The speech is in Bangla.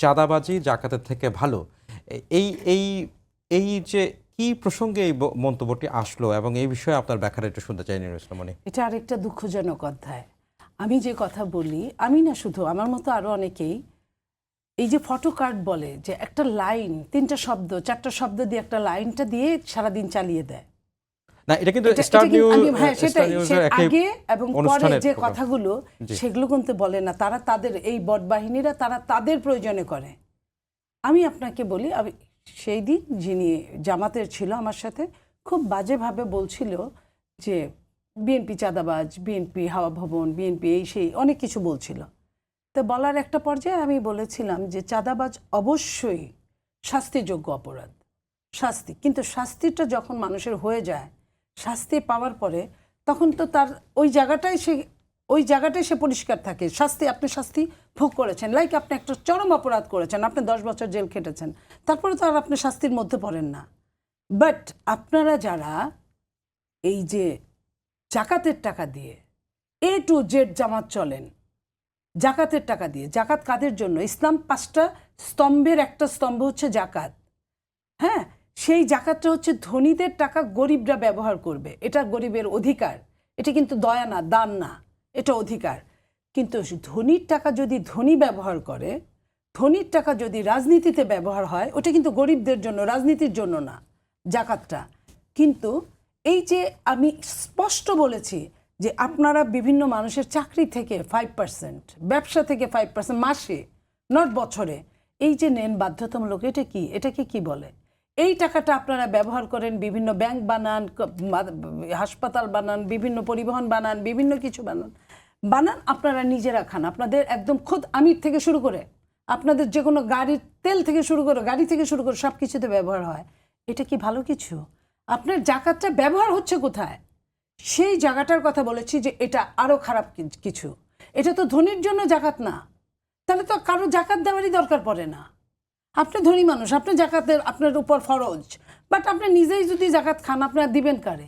চাঁদাবাজি জাকাতের থেকে ভালো। এই এই এই যে কি প্রসঙ্গে এই মন্তব্যটি আসলো এবং এই বিষয়ে আপনার ব্যাখ্যাটা একটু শুনতে চাই নুরুল ইসলাম মনি। এটা আরেকটা দুঃখজনক অধ্যায়। আমি যে কথা বলি, আমি না শুধু, আমার মতো আরো অনেকেই এই যে ফটো কার্ড বলে যে একটা লাইন, 3টা শব্দ 4টা শব্দ দিয়ে একটা লাইনটা দিয়ে সারাদিন চালিয়ে দেয়। না, এটা কিন্তু স্টার সেটাই আগে এবং পরে যে প্রোগ্রাম। কথাগুলো সেগুলো কিন্তু বলে না। তারা তাদের এই বটবাহিনীরা তারা তাদের প্রয়োজনে করে। আমি আপনাকে বলি, আমি সেই দিন যিনি জামাতের ছিল আমার সাথে খুব বাজেভাবে বলছিল যে বিএনপি চাঁদাবাজ, বিএনপি হাওয়া ভবন, বিএনপি এই সেই অনেক কিছু বলছিল। তো বলার একটা পর্যায়ে আমি বলেছিলাম যে চাঁদাবাজ অবশ্যই শাস্তিযোগ্য অপরাধ, শাস্তি, কিন্তু শাস্তিটা যখন মানুষের হয়ে যায়, শাস্তি পাওয়ার পরে তখন তো তার ওই জায়গাটাই সে পরিষ্কার থাকে। শাস্তি, আপনি শাস্তি ভোগ করেছেন, লাইক আপনি একটা চরম অপরাধ করেছেন, আপনি 10 বছর জেল খেটেছেন, তারপরে তো আর আপনি শাস্তির মধ্যে পড়েন না। বাট আপনারা যারা এই যে জাকাতের টাকা দিয়ে A to Z জামাত চলেন, জাকাতের টাকা দিয়ে, জাকাত কাদের জন্য? ইসলাম 5টা স্তম্ভের একটা স্তম্ভ হচ্ছে জাকাত। হ্যাঁ, সেই জাকাতটা হচ্ছে ধনীদের টাকা গরিবরা ব্যবহার করবে, এটা গরিবের অধিকার, এটা কিন্তু দয়া না, দান না, এটা অধিকার। কিন্তু ধনীর টাকা যদি ধনী ব্যবহার করে, ধনীর টাকা যদি রাজনীতিতে ব্যবহার হয়, ওটা কিন্তু গরিবদের জন্য, রাজনীতির জন্য না জাকাতটা। কিন্তু এই যে আমি স্পষ্ট বলেছি যে আপনারা বিভিন্ন মানুষের চাকরি থেকে 5%, ব্যবসা থেকে 5% মাসে, নট বছরে, এই যে নেন বাধ্যতামূলক, এটাকে কি বলে? এই টাকাটা আপনারা ব্যবহার করেন, বিভিন্ন ব্যাংক বানান, হাসপাতাল বানান, বিভিন্ন পরিবহন বানান, বিভিন্ন কিছু বানান আপনারা নিজেরা খান। আপনাদের একদম খোদ আমির থেকে শুরু করে আপনাদের যে কোনো গাড়ির তেল থেকে শুরু করে, গাড়ি থেকে শুরু করে সব কিছুতে ব্যবহার হয়। এটা কি ভালো কিছু? আপনার জাকাতটা ব্যবহার হচ্ছে কোথায়? সেই জায়গাটার কথা বলেছি যে এটা আরো খারাপ কিছু। এটা তো ধনীর জন্য জাকাত না, তাহলে তো কারো জাকাত দেওয়ারই দরকার পড়ে না। আপনি ধনী মানুষ, আপনি জাকাতের আপনার উপর ফরজ, বাট আপনি নিজেই যদি জাকাত খান, আপনারা দিবেন কারে?